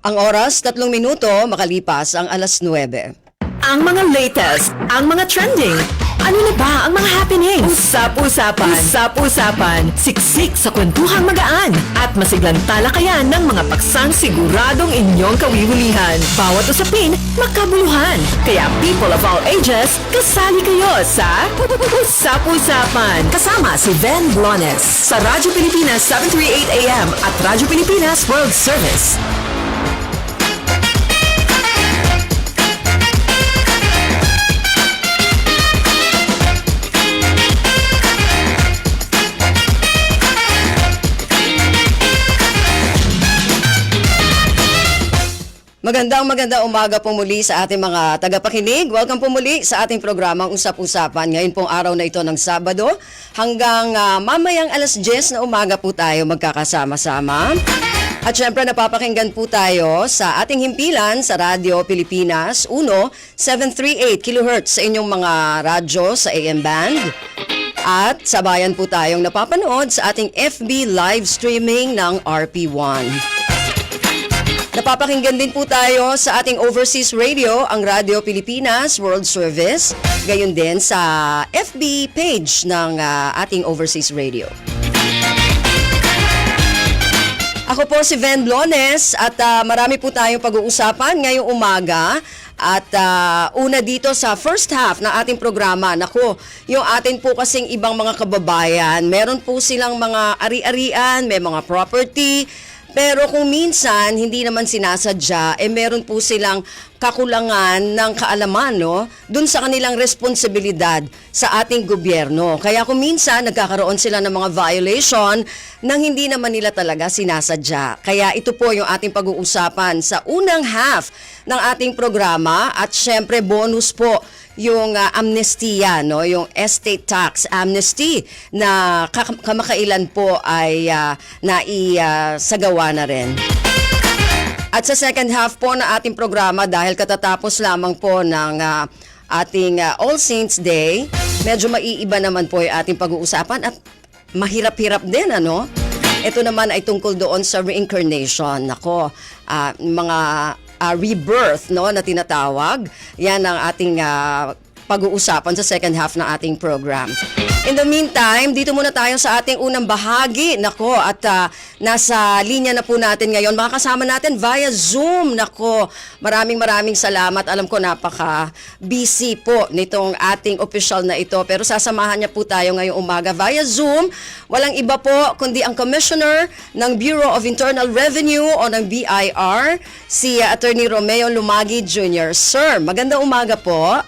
Ang oras, 3 minuto, makalipas ang alas 9. Ang mga latest, ang mga trending, ano na ba ang mga happening? Usap-usapan, usap-usapan, siksik sa kwentuhang magaan at masiglang talakayan ng mga paksang siguradong inyong kawiwilihan. Bawat usapin, makabuluhan. Kaya people of all ages, kasali kayo sa Usap-usapan. Kasama si Ven Blones sa Radyo Pilipinas 738 AM at Radyo Pilipinas World Service. Magandang umaga po muli sa ating mga tagapakinig. Welcome po muli sa ating programang Usap-Usapan. Ngayon pong araw na ito ng Sabado hanggang mamayang alas 10 na umaga po tayo magkakasama-sama. At syempre napapakinggan po tayo sa ating himpilan sa Radyo Pilipinas 738 kHz sa inyong mga radyo sa AM band. At sabayan po tayong napapanood sa ating FB live streaming ng RP1. Napapakinggan din po tayo sa ating overseas radio, ang Radyo Pilipinas World Service, gayon din sa FB page ng ating overseas radio. Ako po si Ven Blones at marami po tayong pag-uusapan ngayong umaga. At una dito sa first half ng ating programa, naku, yung atin po kasing ibang mga kababayan, meron po silang mga ari-arian, may mga property. Pero kung minsan, hindi naman sinasadya, meron po silang kakulangan ng kaalaman, no? Dun sa kanilang responsibilidad sa ating gobyerno. Kaya kung minsan, nagkakaroon sila ng mga violation nang hindi naman nila talaga sinasadya. Kaya ito po yung ating pag-uusapan sa unang half ng ating programa at syempre bonus po yung amnestia, no, yung estate tax amnesty na kamakailan po ay naisagawa na rin. At sa second half po na ating programa, dahil katatapos lamang po ng ating All Saints Day, medyo maiiba naman po yung ating pag-uusapan at mahirap-hirap din, ano? Ito naman ay tungkol doon sa reincarnation. Nako, mga rebirth, no, na tinatawag. Yan ang ating pag-uusapan sa second half ng ating program. In the meantime, dito muna tayo sa ating unang bahagi. Nako, at nasa linya na po natin ngayon. Makakasama natin via Zoom. Nako, maraming salamat. Alam ko napaka-busy po nitong ating official na ito. Pero sasamahan niya po tayo ngayong umaga via Zoom. Walang iba po kundi ang Commissioner ng Bureau of Internal Revenue o ng BIR, si Attorney Romeo Lumagi Jr. Sir, magandang umaga po.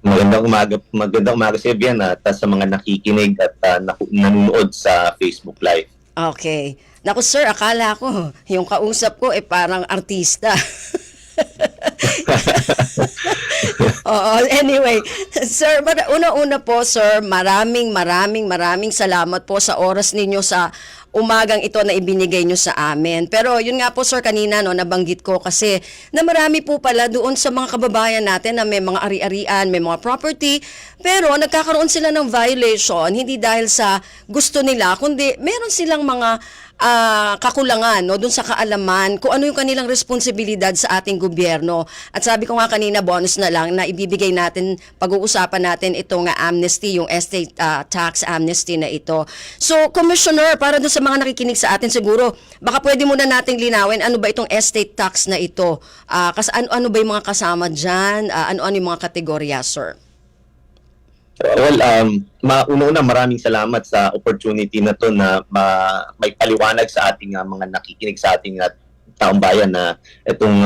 Magandang umaga sa Bian at sa mga nakikinig at nanonood sa Facebook Live. Okay. Naku sir, akala ko yung kausap ko parang artista. Anyway, sir, una-una po sir, maraming salamat po sa oras ninyo sa umagang ito na ibinigay nyo sa amin. Pero yun nga po sir, kanina no, nabanggit ko kasi na marami po pala doon sa mga kababayan natin na may mga ari-arian, may mga property, pero nagkakaroon sila ng violation, hindi dahil sa gusto nila, kundi meron silang mga kakulangan no, dun sa kaalaman kung ano yung kanilang responsibilidad sa ating gobyerno. At sabi ko nga kanina, bonus na lang na ibibigay natin, pag-uusapan natin itong amnesty, yung estate tax amnesty na ito. So, Commissioner, para dun sa mga nakikinig sa atin siguro, baka pwede muna nating linawin ano ba itong estate tax na ito. Kasi ano ba yung mga kasama dyan? Ano yung mga kategorya, sir? Well, una maraming salamat sa opportunity na to na may paliwanag sa ating mga nakikinig sa ating taong bayan na itong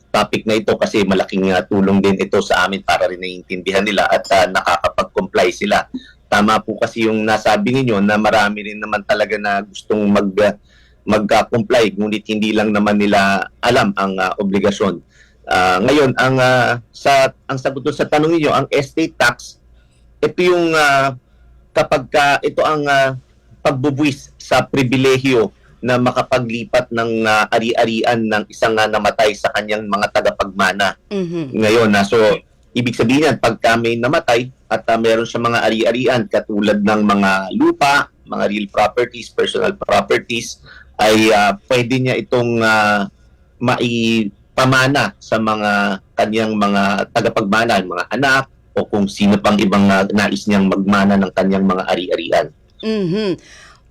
topic na ito kasi malaking tulong din ito sa amin para rin naiintindihan nila at nakakapag-comply sila. Tama po kasi yung nasabi ninyo na marami rin naman talaga na gustong mag-comply ngunit hindi lang naman nila alam ang obligasyon. Ngayon, ang sagot sa tanong niyo, ang estate tax, ito yung kapag ito ang pagbubuwis sa pribilehyo na makapaglipat ng ari-arian ng isang namatay sa kanyang mga tagapagmana. Ngayon, so ibig sabihin yan, pag may namatay at meron siya mga ari-arian katulad ng mga lupa, mga real properties, personal properties, ay pwede niya itong maipamana sa mga kanyang mga tagapagmana, mga anak, o kung sino pang ibang nais niyang magmana ng kanyang mga ari-arian. Mhm.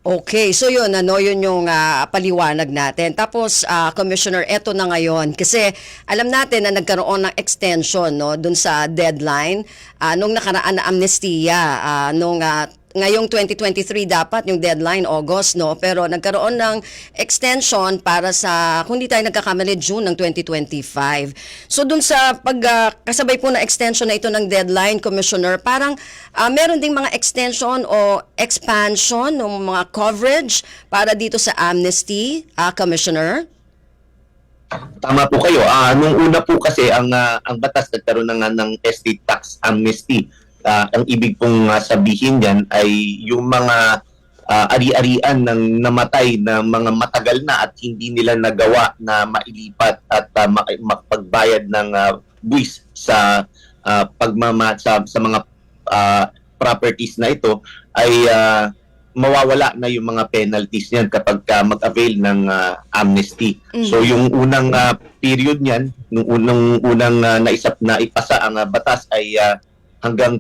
Okay, so yun, yun yung paliwanag natin. Tapos, Commissioner, eto na ngayon. Kasi alam natin na nagkaroon ng extension dun sa deadline nung nakaraan na amnestiya. Ngayong 2023 dapat yung deadline, August, pero nagkaroon ng extension para sa, kung di tayo nagkakamali, June ng 2025. So dun sa kasabay po na extension na ito ng deadline, Commissioner, parang meron ding mga extension o expansion ng mga coverage para dito sa amnesty, Commissioner? Tama po kayo. Nung una po kasi ang batas nagkaroon ng estate tax amnesty. Ang ibig pong sabihin yan ay yung mga ari-arian ng namatay na mga matagal na at hindi nila nagawa na mailipat at makapagbayad ng buwis sa sa mga properties na ito ay mawawala na yung mga penalties niyan kapag mag-avail ng amnesty. So yung unang period niyan, nung unang naipasa ang batas ay hanggang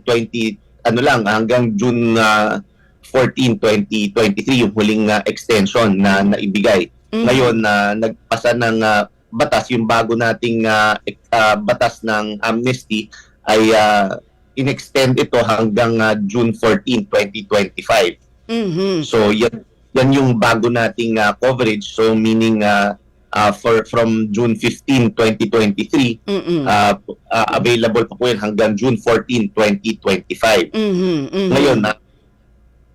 hanggang June 14, 2023 yung huling extension na naibigay. Ngayon nagpasa ng batas, yung bago nating batas ng amnesty ay in-extend ito hanggang June 14, 2025. So yan yung bago nating coverage. So meaning from June 15, 2023, available pa po yan hanggang June 14, 2025. Ngayon,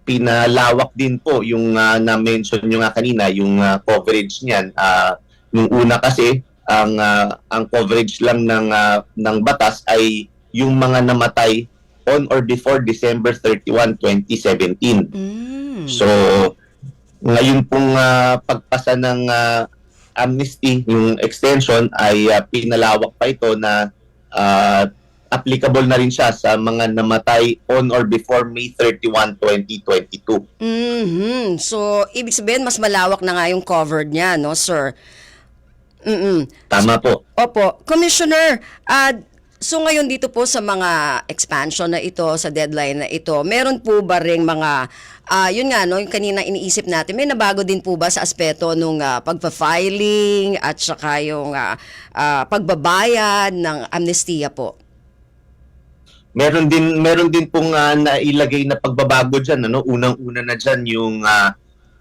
pinalawak din po yung na-mention nyo nga kanina, yung coverage niyan. Nung una kasi, ang coverage lang ng batas ay yung mga namatay on or before December 31, 2017. So, ngayon pong pagpasa ng amnesty, yung extension ay pinalawak pa ito na applicable na rin siya sa mga namatay on or before May 31, 2022. So, ibig sabihin, mas malawak na nga yung covered niya, no, sir? Tama po. Opo. Commissioner, so ngayon dito po sa mga expansion na ito, sa deadline na ito, meron po ba ring mga, yun nga, yung kanina iniisip natin, may nabago din po ba sa aspeto nung pagpa-filing at saka yung pagbabayad ng amnestiya po? Meron din pong nailagay na pagbabago diyan, unang-una na diyan yung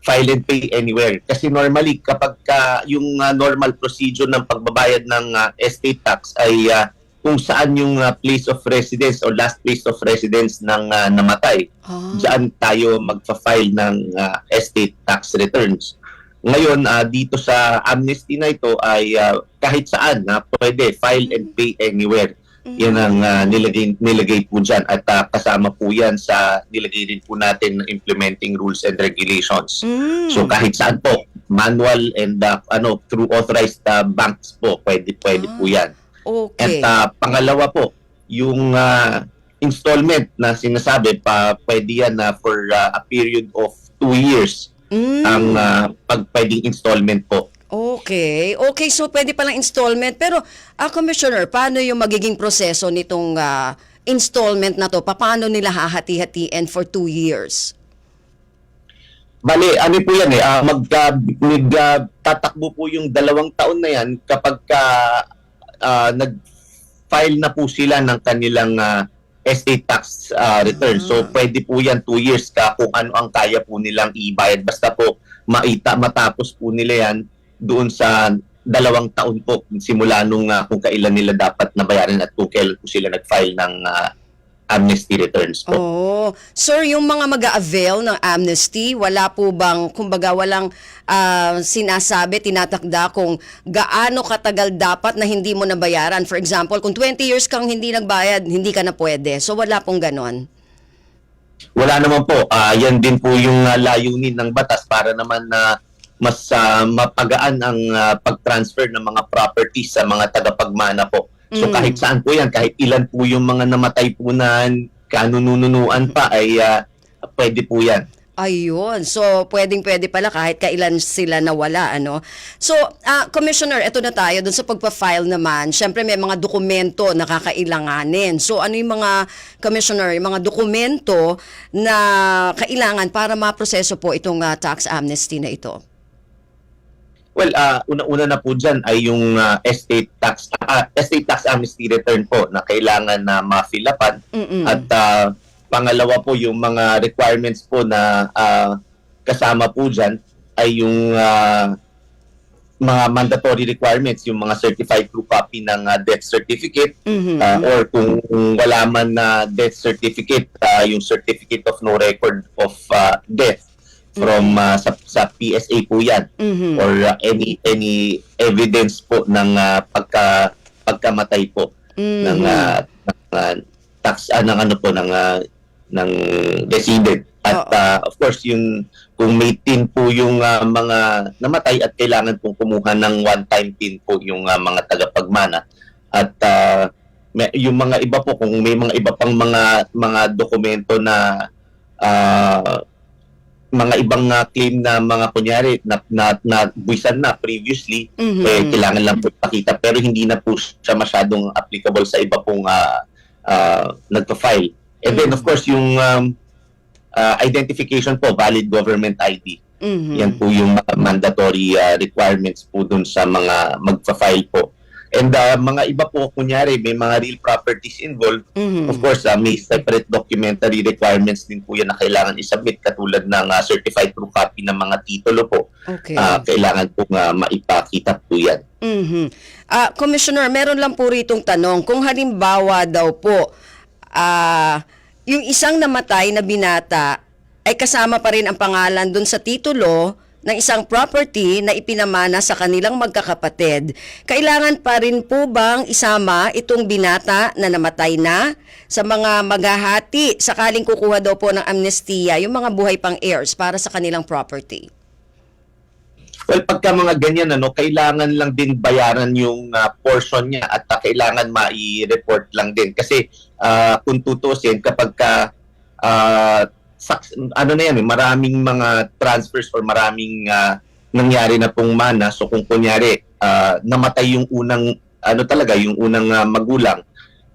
file and pay anywhere. Kasi normally kapag yung normal procedure ng pagbabayad ng estate tax ay kung saan yung place of residence or last place of residence ng namatay. Diyan tayo magfa-file ng estate tax returns. Ngayon, dito sa amnesty na ito ay kahit saan pwede file and pay anywhere. Yan ang nilagay po dyan. At kasama po yan sa nilagay rin po natin implementing rules and regulations. So kahit saan po, manual and through authorized banks po, pwede po yan. Okay. At pangalawa po, yung installment na sinasabi, pwede yan for a period of 2 years ang pwedeng installment po. Okay. Okay, so pwede palang installment. Pero, Commissioner, paano yung magiging proseso nitong installment na to? Paano nila hahati-hatiin for 2 years? Bale, ano po yan tatakbo po yung 2 taon na yan kapag nag-file na po sila ng kanilang estate tax return. So, pwede po yan 2 years kung ano ang kaya po nilang ibayad. Basta po matapos po nila yan doon sa 2 taon po simula nung kung kailan nila dapat nabayaran at kung kailan po sila nag-file ng amnesty returns po. Sir, yung mga mag-a-avail ng amnesty, wala po bang, kumbaga walang sinasabi, tinatakda kung gaano katagal dapat na hindi mo nabayaran? For example, kung 20 years kang hindi nagbayad, hindi ka na pwede. So wala pong ganon? Wala naman po. Yan din po yung layunin ng batas para naman na mas mapagaan ang pag-transfer ng mga properties sa mga tagapagmana po. So kahit saan po yan, kahit ilan po yung mga namatay po na kanununuan pa ay pwede po yan. Ayun. So, pwedeng-pwede pala kahit kailan sila nawala, ano? So, Commissioner, eto na tayo dun sa pagpa-file naman. Siyempre, may mga dokumento na kakailanganin. So, ano yung mga, Commissioner, yung mga dokumento na kailangan para maproseso po itong tax amnesty na ito? Well, una-una na po dyan ay yung estate tax amnesty return po na kailangan na ma-fill-upan. At pangalawa po, yung mga requirements po na kasama po dyan ay yung mga mandatory requirements, yung mga certified true copy ng death certificate, or kung wala man na death certificate, yung certificate of no record of death from sa PSA po yan, or any evidence po ng pagkamatay po ng tax ng ano po ng resident. At of course, yung kung may tin po yung mga namatay at kailangan pong kumuha ng one-time tin po yung mga tagapagmana. At yung mga iba po, kung may mga iba pang mga dokumento na mga ibang claim na mga kunyari na buwisan na previously, kailangan lang po ipakita, pero hindi na po siya masyadong applicable sa iba pong nagpa-file. And then of course yung identification po, valid government ID. Yan po yung mandatory requirements po dun sa mga magpa-file po. And mga iba po, kunyari, may mga real properties involved. Of course, may separate documentary requirements din po yan na kailangan isubmit, katulad ng certified true copy ng mga titulo po. Okay. Kailangan po maipakita po yan. Commissioner, meron lang po ritong tanong. Kung halimbawa daw po, yung isang namatay na binata ay kasama pa rin ang pangalan dun sa titulo ng isang property na ipinamana sa kanilang magkakapatid, kailangan pa rin po bang isama itong binata na namatay na sa mga maghahati sakaling kukuha daw po ng amnestiya yung mga buhay pang heirs para sa kanilang property? Well, pagka mga ganyan, kailangan lang din bayaran yung portion niya at kailangan mai-report lang din. Kasi kung tutusin, kapag maraming mga transfers or maraming nangyari na pong mana. So kung kunyari, namatay yung unang, yung unang magulang,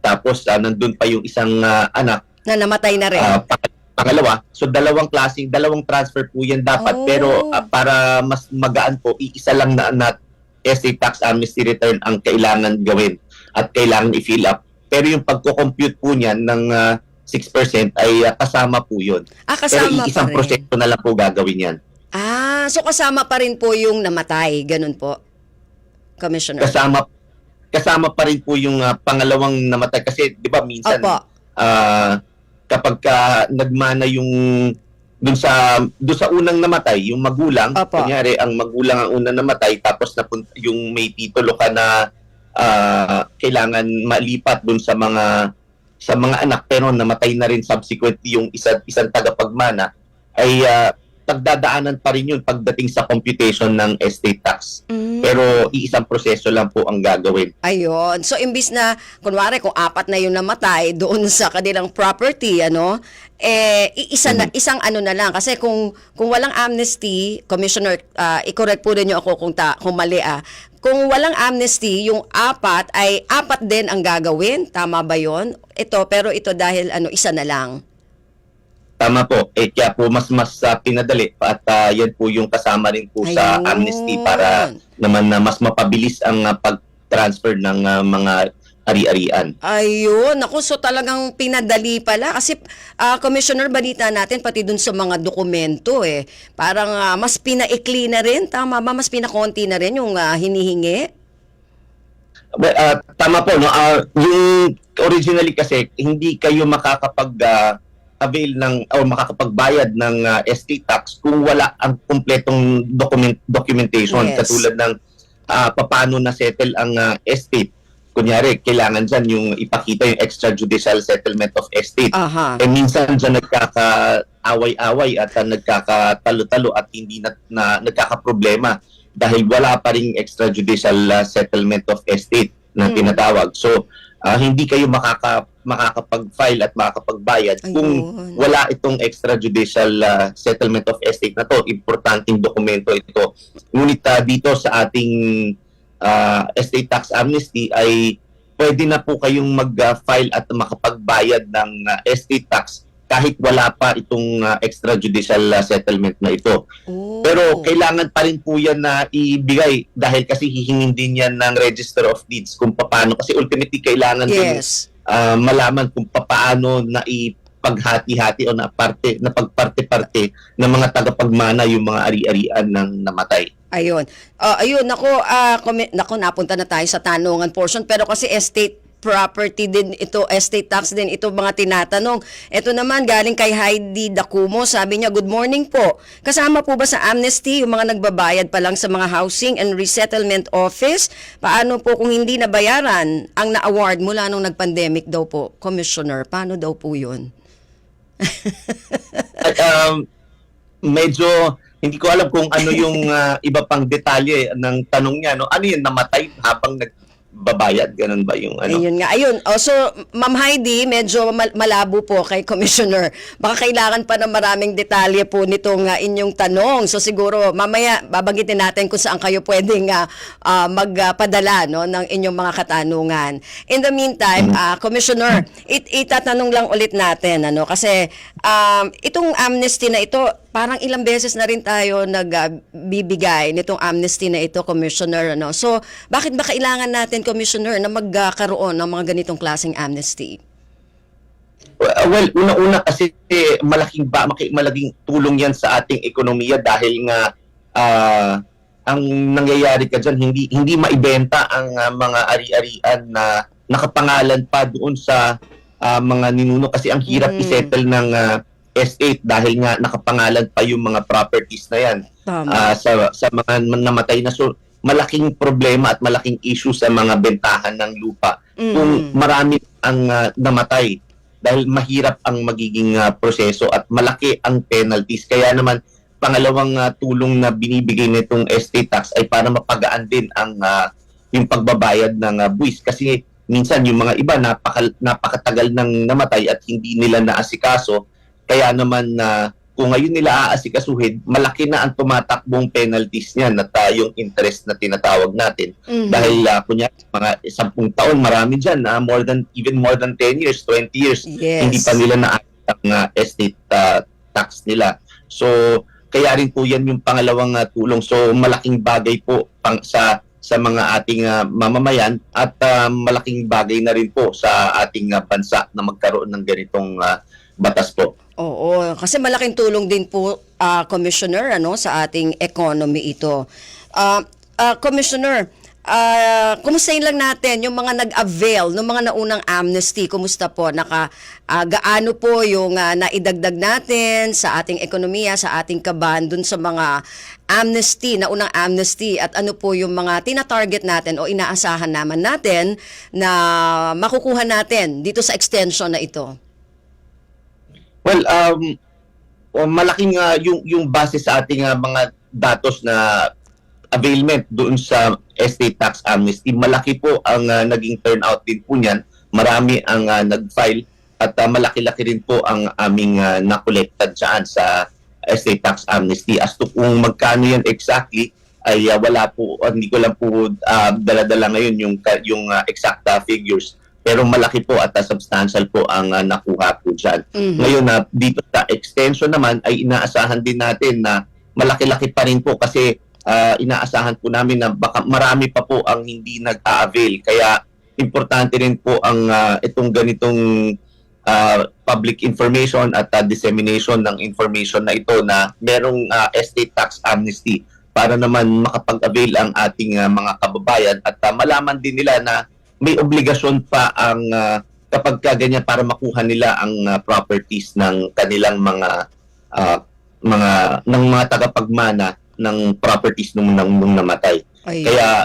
tapos nandun pa yung isang anak. Na namatay na rin. Pangalawa, so dalawang transfer po yan dapat. Pero para mas magaan po, iisa lang na estate tax amnesty return ang kailangan gawin at kailangan i-fill up. Pero yung pagko-compute po niyan ng 6% ay kasama po yun. Kasama pero isang pa rin. proseso na lang po gagawin yan. So kasama pa rin po yung namatay, ganun po, Commissioner? Kasama pa rin po yung pangalawang namatay. Kasi di ba minsan, kapag nagmana yung dun sa unang namatay, yung magulang, kunyari ang magulang ang unang namatay, tapos yung may titulo ka na kailangan malipat dun sa mga anak, pero namatay na rin subsequently yung isang tagapagmana, ay pagdadaanan pa rin yun pagdating sa computation ng estate tax. Pero iisang proseso lang po ang gagawin. Ayun. So, imbis na, kunwari, kung 4 na yung namatay doon sa kanilang property, isang na lang. Kasi kung walang amnesty, Commissioner, i-correct po rin yung ako kung mali Kung walang amnesty, yung 4 ay 4 din ang gagawin. Tama ba yun? Pero ito dahil isa na lang. Tama po. Kaya po mas pinadali at yan po yung kasama rin po sa amnesty para naman na mas mapabilis ang pag-transfer ng mga ari-arian. Ayun. Naku, so talagang pinadali pala. Kasi, Commissioner, balita natin pati dun sa mga dokumento Parang mas pinaikli na rin. Tama ba? Mas pinakonti na rin yung hinihingi? Well, tama po. Yung originally kasi, hindi kayo avail ng o makakapagbayad ng estate tax kung wala ang kumpletong documentation. Yes. Katulad ng paano na settle ang estate. Kunyari, kailangan dyan yung ipakita yung extrajudicial settlement of estate. Minsan dyan nagkakaaway-away at nagkakatalo-talo at hindi na nagkakaproblema dahil wala pa ring extrajudicial settlement of estate na tinatawag. So, hindi kayo makakapag-file at makakapagbayad kung Ayun. wala itong extrajudicial settlement of estate na to. Importanteng dokumento ito. Ngunit dito sa ating estate tax amnesty ay pwede na po kayong mag-file at makapagbayad ng estate tax kahit wala pa itong extrajudicial settlement na ito. Oh. Pero kailangan pa rin po yan na ibigay dahil kasi hihingin din yan ng Register of Deeds kung paano. Kasi ultimately kailangan din Yes. malaman kung paano na ipaghati-hati o na pagparte-parte ng mga tagapagmana yung mga ari-arian ng namatay. Ayun. Ayun, nako, napunta na tayo sa tanungan portion. Pero kasi estate property din ito, estate tax din ito mga tinatanong. Ito naman galing kay Heidi Dacumo, sabi niya, good morning po. Kasama po ba sa amnesty yung mga nagbabayad pa lang sa mga housing and resettlement office? Paano po kung hindi nabayaran ang na-award mula nung nag-pandemic daw po, Commissioner? Paano daw po yun? At medyo hindi ko alam kung ano yung iba pang detalye ng tanong niya. No? Ano yun, namatay habang nagbabayad? Ganun ba yung ano? Ayun nga. Ayun. So, Ma'am Heidi, medyo malabo po kay Commissioner. Baka kailangan pa ng maraming detalye po nitong inyong tanong. So, siguro, mamaya, babanggitin natin kung saan kayo pwedeng magpadala no, ng inyong mga katanungan. In the meantime, Commissioner, itatanong lang ulit natin, ano, kasi itong amnesty na ito, parang ilang beses na rin tayo nagbibigay nitong amnesty na ito, Commissioner. Ano? So, bakit ba kailangan natin, Commissioner, na magkaroon ng mga ganitong klaseng amnesty? Well, una-una kasi malaking tulong yan sa ating ekonomiya dahil nga ang nangyayari ka dyan, hindi maibenta ang mga ari-arian na nakapangalan pa doon sa mga ninuno kasi ang hirap isettle ng estate dahil nga nakapangalan pa yung mga properties na yan sa mga namatay na. So, malaking problema at malaking issue sa mga bentahan ng lupa kung marami ang namatay dahil mahirap ang magiging proseso at malaki ang penalties. Kaya naman, pangalawang tulong na binibigay nitong estate tax ay para mapagaan din ang yung pagbabayad ng buwis. Kasi minsan yung mga iba napakatagal nang namatay at hindi nila naasikaso. Kaya naman kung ngayon nila aasikasuhin, malaki na ang tumatakbong penalties niyan at yung interest na tinatawag natin. Dahil kunyari, mga 10 taon, marami dyan, even more than 10 years, 20 years, Yes. hindi pa nila naayos ang estate tax nila. So, kaya rin po yan yung pangalawang tulong. So, malaking bagay po sa mga ating mamamayan at malaking bagay na rin po sa ating bansa na magkaroon ng ganitong batas po. Oo, kasi malaking tulong din po, Commissioner, ano, sa ating economy ito. Commissioner, kumustahin lang natin yung mga nag-avail ng mga naunang amnesty. Kumusta po? Gaano po yung naidagdag natin sa ating ekonomiya, sa ating kaban, dun sa mga amnesty, naunang amnesty, at ano po yung mga tina-target natin o inaasahan naman natin na makukuha natin dito sa extension na ito? Well, malaking yung base sa ating mga datos na availment doon sa estate tax amnesty, malaki po ang naging turnout din po niyan. Marami ang nag-file at malaki-laki rin po ang aming nakolekta dyan sa estate tax amnesty. As to kung magkano yan exactly, ay wala po, hindi ko lang po dala-dala ngayon yung exact figures. Pero malaki po at substantial po ang nakuha po dyan. Ngayon, dito sa extension naman ay inaasahan din natin na malaki-laki pa rin po kasi inaasahan po namin na baka marami pa po ang hindi nag-a-avail. Kaya importante rin po ang itong ganitong public information at dissemination ng information na ito na merong estate tax amnesty para naman makapag-avail ang ating mga kababayan at malaman din nila na may obligasyon pa ang kapag ganyan para makuha nila ang properties ng kanilang mga tagapagmana ng properties nung namatay. Ay. Kaya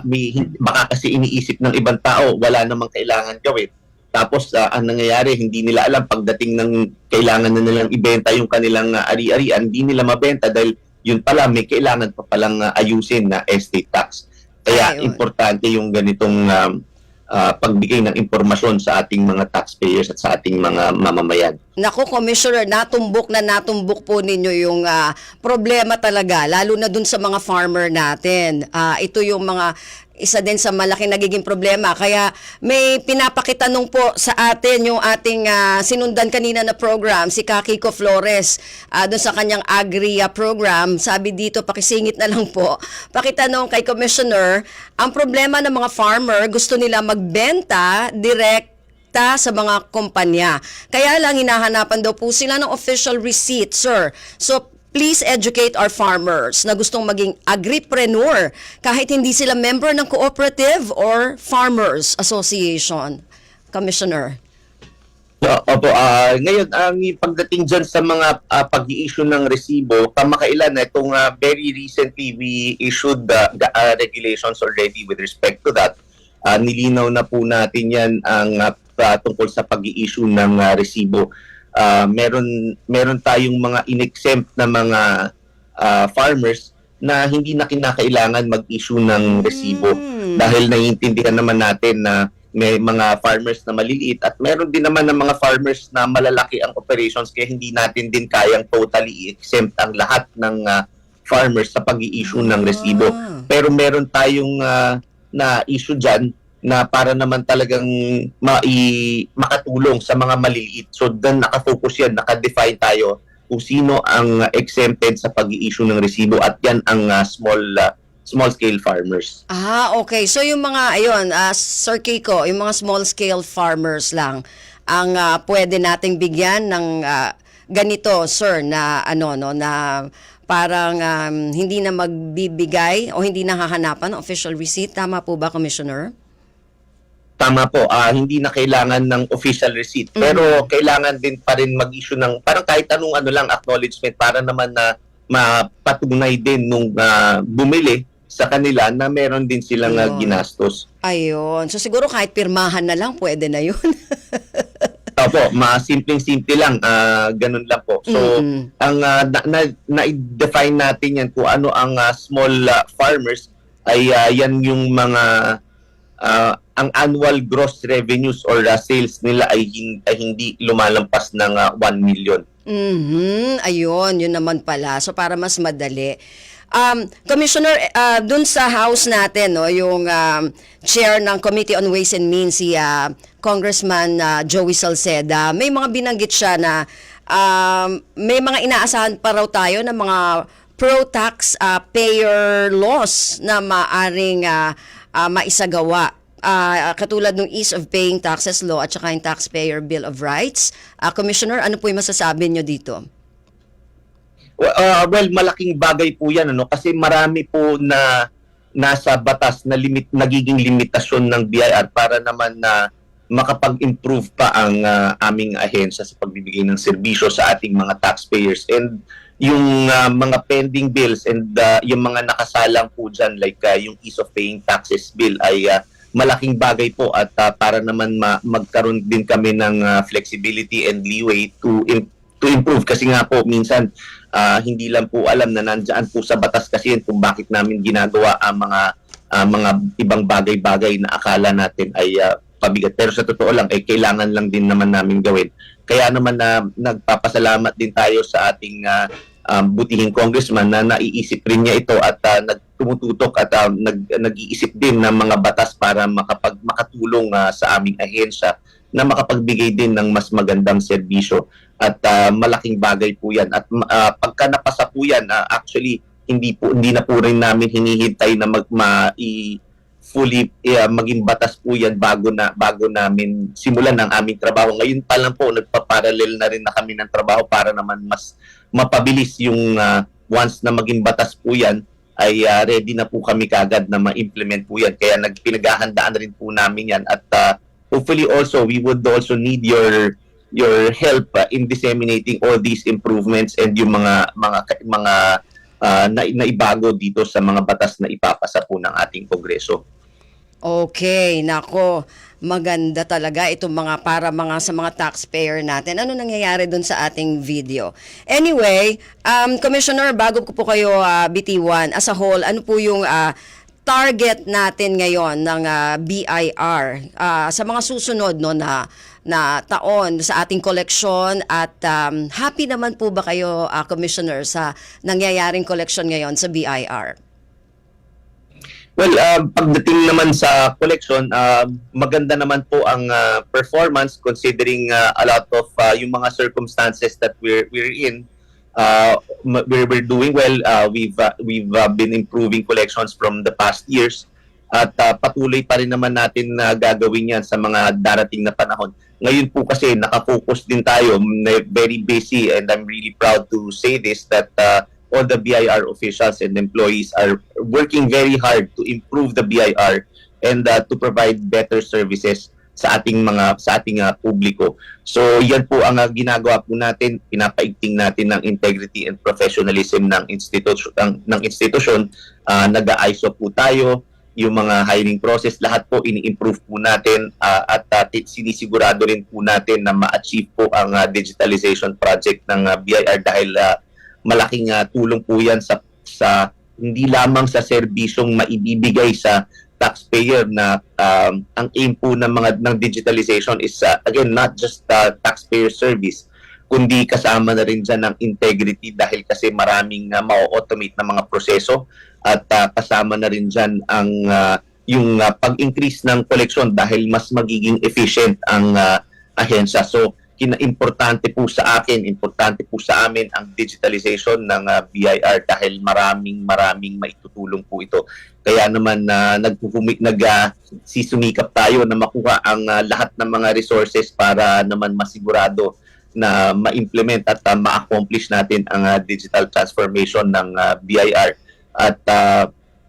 baka kasi iniisip ng ibang tao wala namang kailangan gawin. Tapos ang nangyayari hindi nila alam pagdating ng kailangan na nilang ibenta yung kanilang ari-arian, hindi nila mabenta dahil yun pala may kailangan pa palang ayusin na estate tax. Kaya Ayun. importante yung ganitong pagbigay ng impormasyon sa ating mga taxpayers at sa ating mga mamamayan. Naku, Commissioner, natumbok po ninyo yung problema talaga, lalo na dun sa mga farmer natin. Ito yung isa din sa malaking nagiging problema. Kaya may pinapakitanong po sa atin yung ating sinundan kanina na program, si Kiko Flores, dun sa kanyang Agri program. Sabi dito, pakisingit na lang po. Pakitanong kay Commissioner, ang problema ng mga farmer, gusto nila magbenta direct sa mga kumpanya. Kaya lang hinahanapan daw po sila ng official receipt, sir. So, please educate our farmers na gustong maging agripreneur kahit hindi sila member ng cooperative or farmers association. Commissioner. Opo, ngayon, ang pagdating dyan sa mga pag-i-issue ng resibo, kamakailan na itong very recently we issued the regulations already with respect to that. Nilinaw na po natin yan ang tungkol sa pag-i-issue ng resibo. Meron tayong mga inexempt na mga farmers na hindi na kinakailangan mag-issue ng resibo dahil naiintindihan naman natin na may mga farmers na maliliit at meron din naman ng mga farmers na malalaki ang operations kaya hindi natin din kayang totally exempt ang lahat ng farmers sa pag-i-issue ng resibo. Pero meron tayong na-issue dyan na para naman talagang makatulong sa mga maliliit. So, doon nakafocus yan, nakadefine tayo kung sino ang exempted sa pag-i-issue ng resibo at yan ang small-scale farmers. Okay. So, yung mga, Sir Kiko, yung mga small-scale farmers lang ang pwede nating bigyan ng ganito, sir, na na parang hindi na magbibigay o hindi na hahanapan ng official receipt. Tama po ba, Commissioner? Tama po, hindi na kailangan ng official receipt. Pero kailangan din pa rin mag-issue ng parang kahit anong acknowledgement para naman na mapatunay din nung bumili sa kanila na meron din silang ginastos. Ayun. So siguro kahit pirmahan na lang, pwede na yun. Opo, simpleng-simple lang, ganun lang po. So, ang na-define natin yan kung ano ang small farmers ay yan yung mga ang annual gross revenues or sales nila ay hindi lumalampas ng 1 million. Ayun, yun naman pala. So para mas madali. Commissioner, dun sa house natin, yung chair ng Committee on Ways and Means, si Congressman Joey Salceda, may mga binanggit siya na may mga inaasahan pa raw tayo ng mga pro-tax payer laws na maaring maisagawa. Katulad ng Ease of Paying Taxes Law at saka yung Taxpayer Bill of Rights. Commissioner, ano po yung masasabi nyo dito? Well, malaking bagay po yan kasi marami po na nasa batas na nagiging limitasyon ng BIR para naman na makapag-improve pa ang aming ahensya sa pagbibigay ng serbisyo sa ating mga taxpayers. And yung mga pending bills and yung mga nakasalang po dyan like yung Ease of Paying Taxes Bill ay malaking bagay po at para naman magkaroon din kami ng flexibility and leeway to improve kasi nga po minsan hindi lang po alam na nandiyan po sa batas kasi yun kung bakit namin ginagawa ang mga ibang bagay-bagay na akala natin ay pabigat pero sa totoo lang ay kailangan lang din naman namin gawin. Kaya naman nagpapasalamat din tayo sa ating butihing congressman na naiisip rin niya ito at tumututok at nag-iisip din ng mga batas para makatulong sa aming ahensya na makapagbigay din ng mas magandang serbisyo at malaking bagay po yan at pagka napasa po yan actually hindi na po rin namin hinihintay na fully maging batas po yan bago namin simulan ang aming trabaho. Ngayon pa lang po nagpa-parallel na rin na kami ng trabaho para naman mas mapabilis yung once na maging batas po yan ay ready na po kami kagad na ma-implement po yan. Kaya pinaghahandaan rin po namin yan at hopefully also we would also need your help in disseminating all these improvements and yung mga naibago dito sa mga batas na ipapasa po ng ating Kongreso. Okay, nako, maganda talaga itong sa mga taxpayer natin. Ano nangyayari dun sa ating video? Anyway, Commissioner, bago ko po kayo bitiwan, as a whole, ano po yung target natin ngayon ng BIR sa mga susunod no na taon sa ating koleksyon at happy naman po ba kayo, Commissioner, sa nangyayaring koleksyon ngayon sa BIR? Well, pagdating naman sa collection, maganda naman po ang performance considering a lot of yung mga circumstances that we're in. We're doing well. We've been improving collections from the past years at patuloy pa rin naman natin na gagawin yan sa mga darating na panahon. Ngayon po kasi nakafocus din tayo, very busy, and I'm really proud to say this that all the BIR officials and employees are working very hard to improve the BIR and to provide better services sa ating publiko. So yan po ang ginagawa po natin, pinapaigting natin ng integrity and professionalism ng institusyon. Nag-ISO po tayo, yung mga hiring process, lahat po ini-improve po natin at sinisigurado rin po natin na ma-achieve po ang digitalization project ng BIR dahil malaking tulong po yan sa hindi lamang sa serbisyong maibibigay sa taxpayer na ang aim po ng digitalization is again not just taxpayer service kundi kasama na rin dyan ng integrity dahil kasi maraming ma-automate na mga proseso at kasama na rin dyan ang yung pag-increase ng collection dahil mas magiging efficient ang ahensya. So, importante po sa amin ang digitalization ng BIR dahil maraming maitutulong po ito. Kaya naman sisumikap tayo na makuha ang lahat ng mga resources para naman masigurado na ma-implement at ma-accomplish natin ang digital transformation ng BIR. At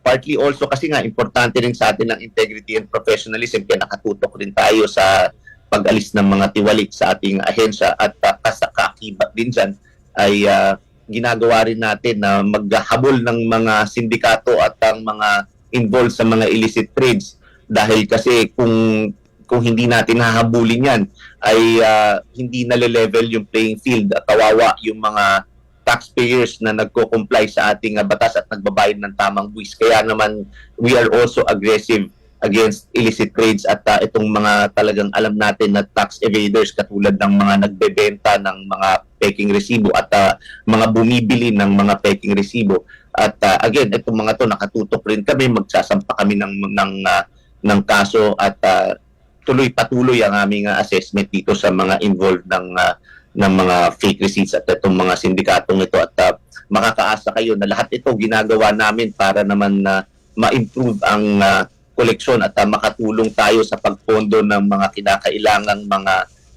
partly also kasi nga importante rin sa atin ang integrity and professionalism kaya nakatutok rin tayo sa pag-alis ng mga tiwalik sa ating ahensya at kasakakibat din dyan ay ginagawa rin natin na maghahabol ng mga sindikato at ang mga involved sa mga illicit trades dahil kasi kung hindi natin hahabulin yan ay hindi nale-level yung playing field at kawawa yung mga taxpayers na nagko-comply sa ating batas at nagbabayad ng tamang buwis. Kaya naman we are also aggressive against illicit trades at itong mga talagang alam natin na tax evaders katulad ng mga nagbebenta ng mga peking resibo at mga bumibili ng mga peking resibo. At again, itong mga to nakatutok rin kami, magsasampa kami ng kaso at tuloy-patuloy ang aming assessment dito sa mga involved ng mga fake receipts at itong mga sindikatong ito at makakaasa kayo na lahat ito ginagawa namin para naman ma-improve ang koleksyon at makatulong tayo sa pagpondo ng mga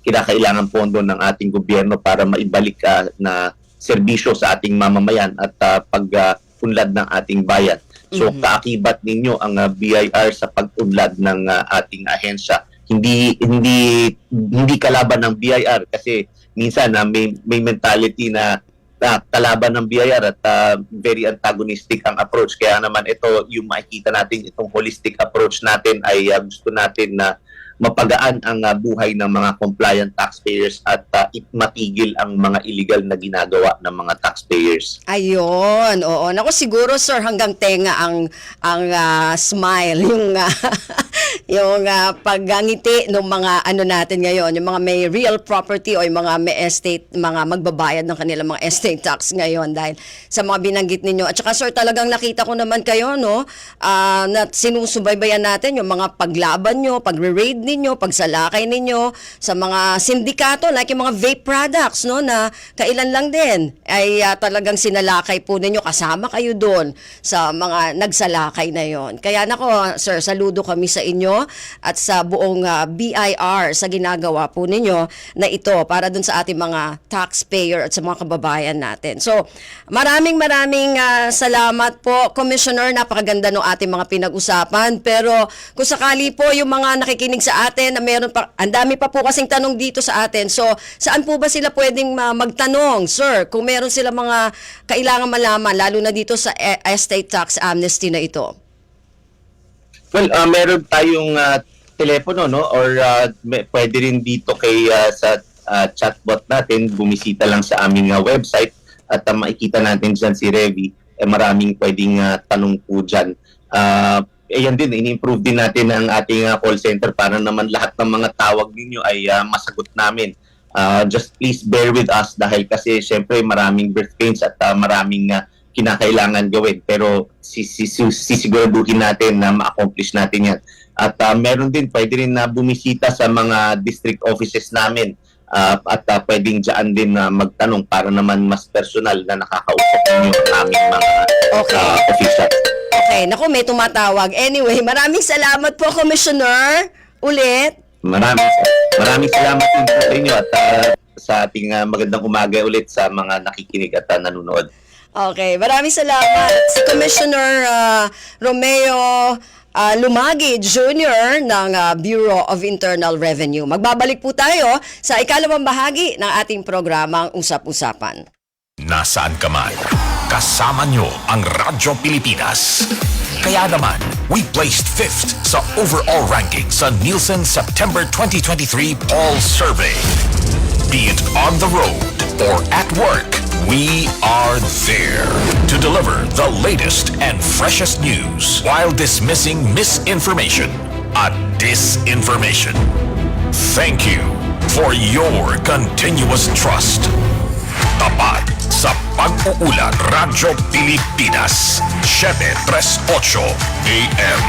kinakailangang pondo ng ating gobyerno para maibalik na serbisyo sa ating mamamayan at pag-unlad ng ating bayan. So kaakibat ninyo ang BIR sa pag-unlad ng ating ahensya. Hindi kalaban ng BIR kasi minsan may mentality na kalaban ng BIR at very antagonistic ang approach. Kaya naman ito yung makikita natin, itong holistic approach natin ay gusto natin na mapagaan ang buhay ng mga compliant taxpayers at matigil ang mga illegal na ginagawa ng mga taxpayers. Ayun, oo. Naku, siguro sir hanggang tenga ang smile, yung paggangiti ng mga ano natin ngayon, yung mga may real property o yung mga may estate, mga magbabayad ng kanilang mga estate tax ngayon dahil sa mga binanggit ninyo. At saka sir, talagang nakita ko naman kayo, no, na sinusubaybayan natin yung mga paglaban nyo, pagre-raid ninyo, pagsalakay ninyo sa mga sindikato, like yung mga vape products, no, na kailan lang din ay talagang sinalakay po ninyo, kasama kayo doon sa mga nagsalakay na yon. Kaya nako, sir, saludo kami sa inyo at sa buong BIR sa ginagawa po ninyo na ito para dun sa ating mga taxpayer at sa mga kababayan natin. So, maraming salamat po, Commissioner. Napakaganda ng ating mga pinag-usapan. Pero kung sakali po yung mga nakikinig sa atin na meron pa, ang dami pa po kasing tanong dito sa atin. So, saan po ba sila pwedeng magtanong, sir, kung meron sila mga kailangan malaman, lalo na dito sa estate tax amnesty na ito? Well, meron tayong telepono, no? Or pwede rin dito sa chatbot natin, bumisita lang sa aming website at makikita natin dyan si Revy. Maraming pwedeng tanong po dyan. Ayan din, ini-improve din natin ang ating call center para naman lahat ng mga tawag ninyo ay masagot namin. Just please bear with us dahil kasi syempre maraming birth pains at maraming kinakailangan gawin. Pero sisiguraduhin natin na ma-accomplish natin yan. At meron din, pwede rin na bumisita sa mga district offices namin at pwedeng dyan din na magtanong para naman mas personal na nakakausap ninyo ang aming mga officials. Okay, naku, may tumatawag. Anyway, maraming salamat po, Commissioner. Ulit. Maraming salamat din po sa inyo at sa ating magandang umaga ulit sa mga nakikinig at nanonood. Okay, maraming salamat. Si Commissioner Romeo Lumagi Jr. ng Bureau of Internal Revenue. Magbabalik po tayo sa ikalawang bahagi ng ating programang Usap-Usapan. Nasaan ka man, kasama nyo ang Radyo Pilipinas. Kaya naman, we placed 5th sa overall ranking sa Nielsen September 2023 Poll Survey. Be it on the road or at work, we are there to deliver the latest and freshest news while dismissing misinformation at disinformation. Thank you for your continuous trust. Tapat sa pag-uulat Radyo Pilipinas 738 AM.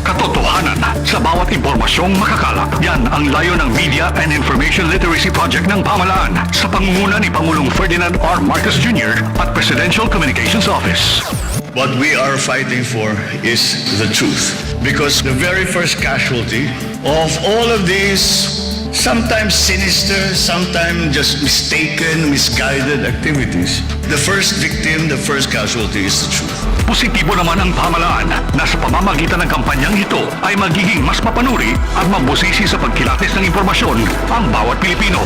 Katotohanan sa bawat impormasyong makakalat. Yan ang layo ng Media and Information Literacy Project ng pamahalaan sa pangunguna ni Pangulong Ferdinand R. Marcos Jr. at Presidential Communications Office. What we are fighting for is the truth. Because the very first casualty of all of these sometimes sinister, sometimes just mistaken, misguided activities, the first victim, the first casualty is the truth. Positibo naman ang pamahalaan na sa pamamagitan ng kampanyang ito ay magiging mas mapanuri at mabusisi sa pagkilatis ng impormasyon ang bawat Pilipino.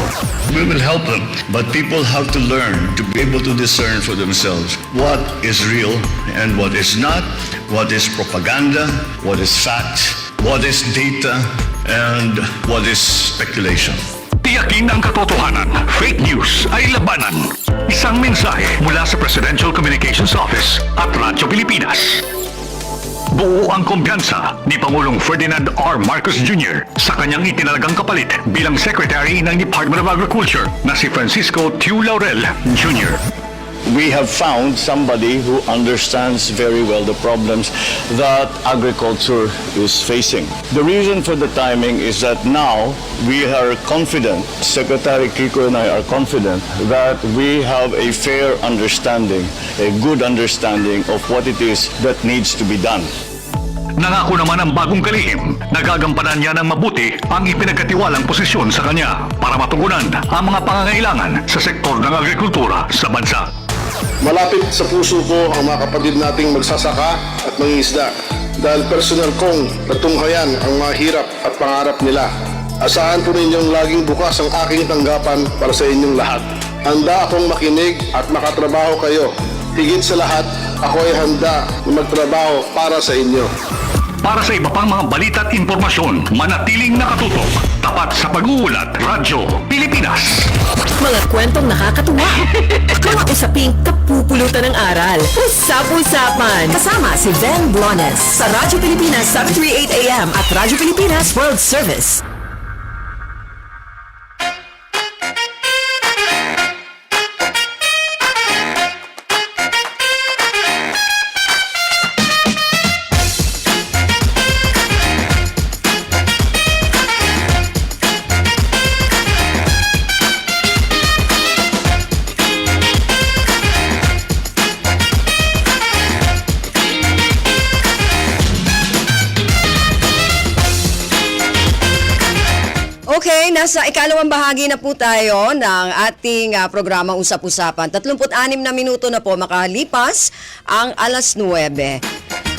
We will help them, but people have to learn to be able to discern for themselves what is real and what is not, what is propaganda, what is fact, what is data, and what is speculation. Tiyakin ang katotohanan. Fake news ay labanan. Isang mensahe mula sa Presidential Communications Office at Radyo Pilipinas. Buo ang kumpiyansa ni Pangulong Ferdinand R. Marcos Jr. sa kanyang itinalagang kapalit bilang Secretary ng Department of Agriculture na si Francisco Tiu Laurel Jr. We have found somebody who understands very well the problems that agriculture is facing. The reason for the timing is that now we are confident, Secretary Kiko and I are confident that we have a fair understanding, a good understanding of what it is that needs to be done. Nangako naman ang bagong kalihim na gagampanan niya ng mabuti ang ipinagkatiwalang posisyon sa kanya para matugunan ang mga pangangailangan sa sektor ng agrikultura sa bansa. Malapit sa puso ko ang mga kapatid nating magsasaka at mangingisda dahil personal kong natunghayan ang mga hirap at pangarap nila. Asahan po ninyong laging bukas ang aking tanggapan para sa inyong lahat. Handa akong makinig at makatrabaho kayo. Higit sa lahat, ako ay handa na magtrabaho para sa inyo. Para sa iba pang mga balita at impormasyon, manatiling nakatutok. Tapat sa pag-uulat, Radyo Pilipinas. Mga kwentong nakakatuwa. Mga usaping kapupulutan ng aral. Usap-usapan. Kasama si Ven Blones sa Radyo Pilipinas 738 AM at Radyo Pilipinas World Service. Okay, nasa ikalawang bahagi na po tayo ng ating programang Usap-Usapan. 36 na minuto na po makalipas ang alas 9.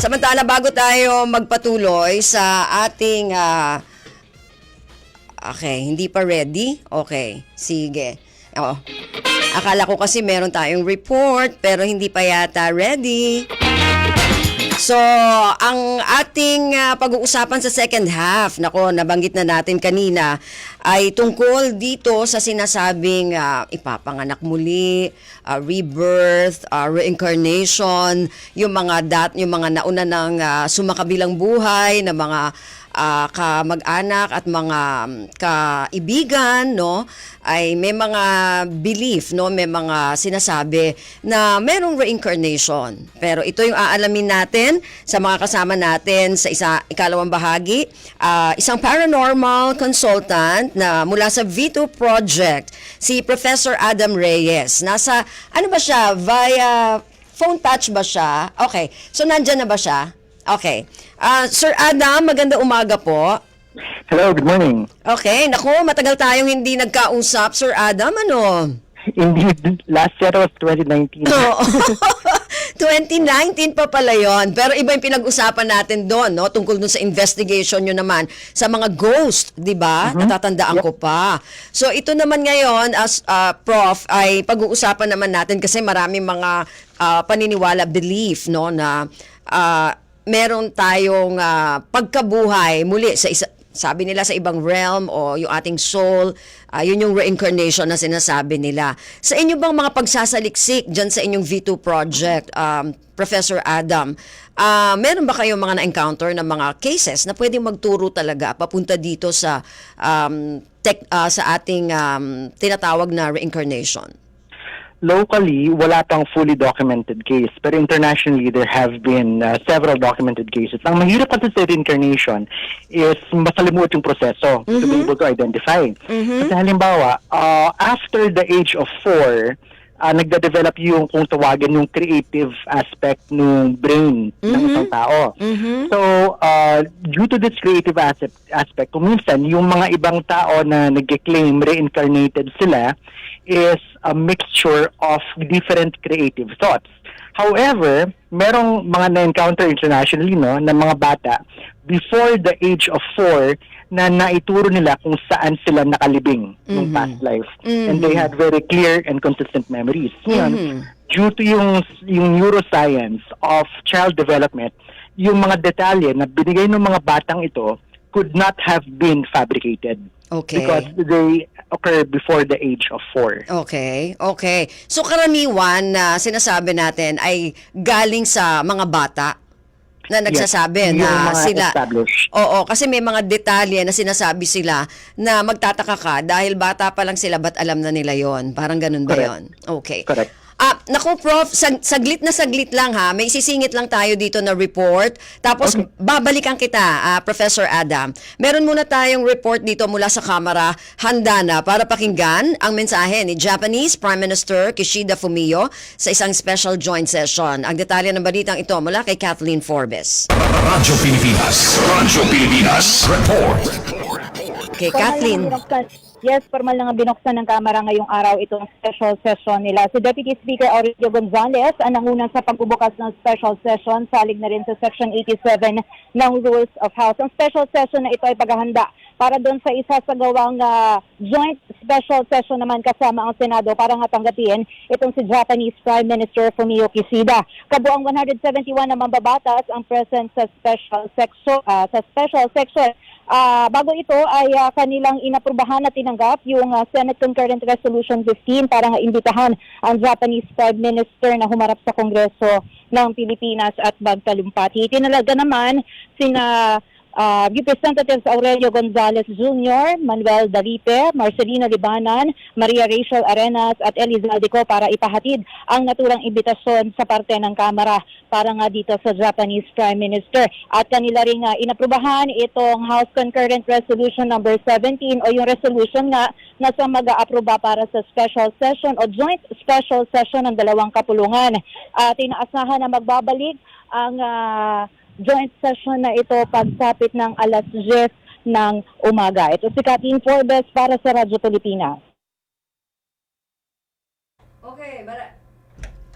Samantala, bago tayo magpatuloy sa ating... okay, hindi pa ready? Okay, sige. Oo. Akala ko kasi meron tayong report pero hindi pa yata ready. So, ang ating pag-uusapan sa second half, nako, nabanggit na natin kanina, ay tungkol dito sa sinasabing ipapanganak muli, rebirth, reincarnation, yung mga nauna ng sumakabilang buhay na mga kamag-anak at mga kaibigan, no, ay may mga belief, no, may mga sinasabi na merong reincarnation. Pero ito yung aalamin natin sa mga kasama natin sa ikalawang bahagi, isang paranormal consultant na mula sa V2 Project, si Professor Adam Reyes. Nasa, ano ba siya, via phone touch ba siya? Okay, so nandyan na ba siya? Okay. Sir Adam, maganda umaga po. Hello, good morning. Okay, naku, matagal tayong hindi nagkausap, Sir Adam, ano? Indeed, last year was 2019. Oo. 2019 pa pala yon. Pero iba yung pinag-usapan natin doon, no? Tungkol dun sa investigation nyo naman sa mga ghost, di ba? Natatandaan ko pa. So ito naman ngayon, as Prof, ay pag-uusapan naman natin kasi maraming mga paniniwala, belief, no, na meron tayong pagkabuhay muli sa sabi nila sa ibang realm o yung ating soul, yun yung reincarnation na sinasabi nila. Sa inyo bang mga pagsasaliksik dyan sa inyong V2 project, Professor Adam, meron ba kayong mga na-encounter na mga cases na pwedeng magturo talaga papunta dito sa sa ating tinatawag na reincarnation? Locally, wala pang fully documented case. Pero internationally, there have been several documented cases. Ang mahirap kasi sa reincarnation is masalimuot yung proseso to be able to identify. Kasi halimbawa, after the age of 4, nagda-develop yung kung tawagin yung creative aspect ng brain ng isang tao. So, due to this creative aspect, kung minsan, yung mga ibang tao na nag-claim reincarnated sila is a mixture of different creative thoughts. However, merong mga na-encounter internationally, no, na mga bata before the age of 4 na naituro nila kung saan sila nakalibing nung past life. And they had very clear and consistent memories. Due to yung neuroscience of child development, yung mga detalye na binigay ng mga batang ito could not have been fabricated. Okay. Because they occur before the age of 4. Okay, okay. So karaniwan na sinasabi natin ay galing sa mga bata na nagsasabi Yes, yung na mga sila established. Oo, kasi may mga detalye na sinasabi sila na magtataka ka dahil bata pa lang sila, ba't alam na nila yon? Parang ganun ba Correct. yon? Okay. Correct. Naku, Prof, saglit na saglit lang ha. May isisingit lang tayo dito na report. Tapos babalikan kita, Professor Adam. Meron muna tayong report dito mula sa Kamara. Handa na para pakinggan ang mensahe ni Japanese Prime Minister Kishida Fumio sa isang special joint session. Ang detalye ng balitang ito mula kay Kathleen Forbes. Radyo Pilipinas. Radyo Pilipinas. Report. Okay, Kathleen. Yes, formal na nga binuksan ng Kamara ngayong araw itong special session nila. Si Deputy Speaker Aurelio Gonzales ang nangunan sa pagbubukas ng special session, salig na rin sa Section 87 ng Rules of House. Ang special session na ito ay paghahanda para doon sa isasagawang joint special session naman kasama ang Senado para nga tanggapin itong si Japanese Prime Minister Fumio Kishida. Kabuang 171 na mambabatas ang present sa special section. Bago ito ay kanilang inaprubahan at tinanggap yung Senate Concurrent Resolution 15 para nga imbitahan ang Japanese Prime Minister na humarap sa Kongreso ng Pilipinas at magtalumpati. Tinalaga naman sina Representatives Aurelio Gonzales Jr., Manuel Dalipe, Marcelino Libanan, Maria Rachel Arenas at Elizalde Co para ipahatid ang naturang imbitasyon sa parte ng Kamara para nga dito sa Japanese Prime Minister. At kanila ring inaprubahan itong House Concurrent Resolution number 17 o yung resolution nga na sa mag-aaproba para sa special session o joint special session ng dalawang kapulungan. Inaasahan na magbabalik ang joint session na ito pagsapit ng alas 10 ng umaga. Ito si Kathleen Forbes para sa Radyo Pilipinas.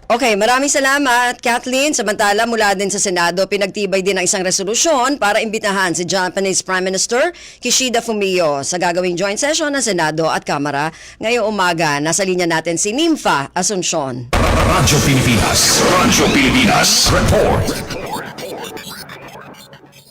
Okay, maraming salamat, Kathleen. Samantala, mula din sa Senado, pinagtibay din ang isang resolusyon para imbitahan si Japanese Prime Minister Kishida Fumio sa gagawing joint session ng Senado at Kamara. Ngayong umaga, nasa linya natin si Nympha Asuncion. Radyo Pilipinas. Radyo Pilipinas. Report.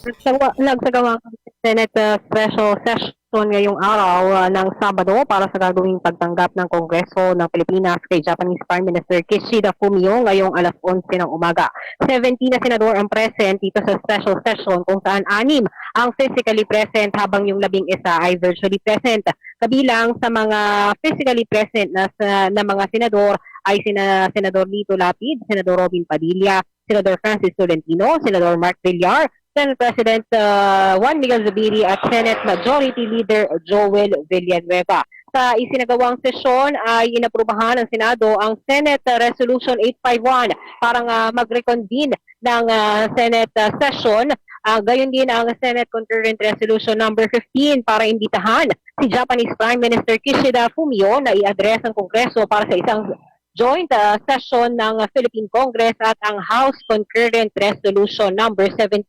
Nagsagawa ang Senate Special Session ngayong araw ng Sabado para sa gagawing pagtanggap ng Kongreso ng Pilipinas kay Japanese Prime Minister Kishida Fumio ngayong alas 11 ng umaga. 17 na senador ang present dito sa special session kung saan 6 ang physically present habang yung 11 ay virtually present. Kabilang sa mga physically present na mga senador ay Senador Lito Lapid, Senador Robin Padilla, Senador Francis Tolentino, Senador Mark Villar, Senate President Juan Miguel Zubiri at Senate Majority Leader Joel Villanueva. Sa isinagawang sesyon ay inaprubahan ng Senado ang Senate Resolution 851 para mag-reconvene ng Senate session. Gayon din ang Senate Concurrent Resolution number 15 para imbitahan si Japanese Prime Minister Kishida Fumio na i-address ang Kongreso para sa isang joint session ng Philippine Congress at ang House Concurrent Resolution number 17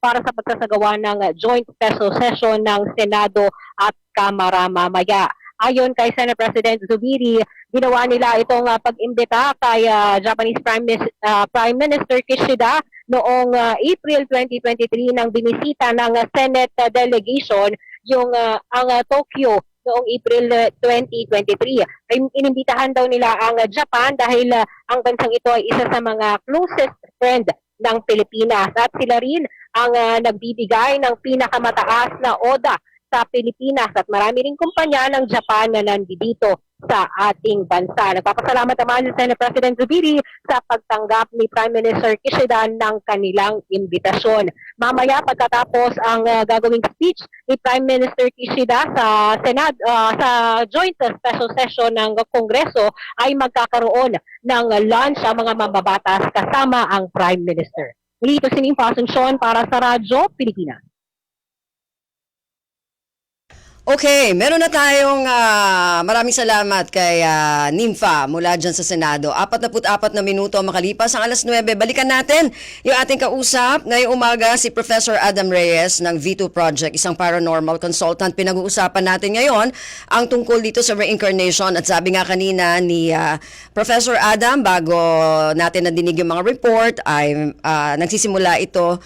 para sa pagsasagawa ng joint special session ng Senado at Kamara mamaya. Ayon kay Senate President Zubiri, ginawa nila itong pag-imbita kay Japanese Prime Minister Kishida noong April 2023 nang binisita ng Senate delegation ang Tokyo noong April 2023. Inimbitahan daw nila ang Japan dahil ang bansang ito ay isa sa mga closest friend ng Pilipinas at sila rin ang nagbibigay ng pinakamataas na ODA sa Pilipinas at marami ring kumpanya ng Japan na nandito sa ating bansa. Nagpapasalamat naman si Senate President Zubiri sa pagtanggap ni Prime Minister Kishida ng kanilang imbitasyon. Mamaya pagkatapos ang gagawing speech ni Prime Minister Kishida sa sa joint special session ng Kongreso ay magkakaroon ng lunch ang mga mambabatas kasama ang Prime Minister. Muli ito si Nympha Asuncion para sa Radyo Pilipinas. Okay, meron na tayong maraming salamat kay Nympha mula dyan sa Senado. 44 na minuto makalipas ang alas 9. Balikan natin yung ating kausap. Ngayong umaga si Professor Adam Reyes ng V2 Project, isang paranormal consultant. Pinag-uusapan natin ngayon ang tungkol dito sa reincarnation at sabi nga kanina ni Professor Adam, bago natin nadinig yung mga report, ay nagsisimula ito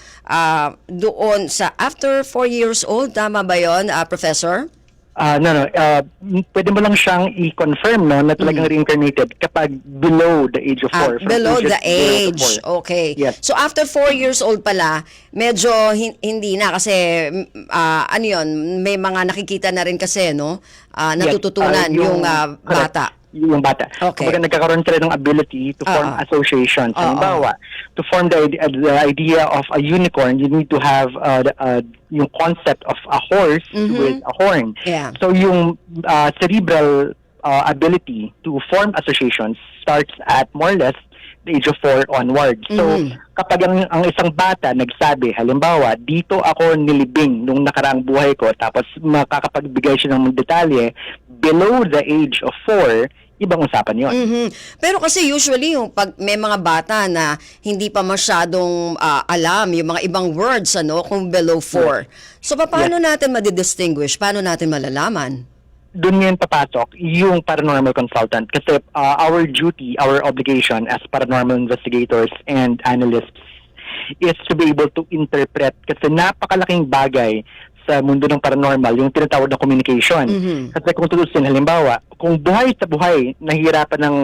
doon sa after 4 years old. Tama ba yun, Professor? No. Pwede mo lang siyang i-confirm na talagang reincarnated kapag below the age of 4. Below the age. Okay. Yes. So after 4 years old pala, medyo hindi na kasi ano yun, may mga nakikita na rin kasi, no? Natututunan yung bata. Yung bata. Okay. Kumbaga nagkakaroon sila ng ability to form associations. Halimbawa, to form the idea of a unicorn, you need to have yung concept of a horse with a horn. Yeah. So yung cerebral ability to form associations starts at more or less the age of 4 onward. So kapag ang isang bata nagsabi, halimbawa, dito ako nilibing nung nakaraang buhay ko, tapos makakapagbigay siya ng detalye, below the age of 4, ibang usapan yun. Pero kasi usually yung pag may mga bata na hindi pa masyadong alam yung mga ibang words, ano, kung below 4. So paano natin madidistinguish? Paano natin malalaman? Doon ngayon papasok yung paranormal consultant kasi our duty, our obligation as paranormal investigators and analysts is to be able to interpret kasi napakalaking bagay sa mundo ng paranormal, yung tinatawag na communication. Kasi kung tutusin, halimbawa, kung buhay sa buhay, nahihirapan ng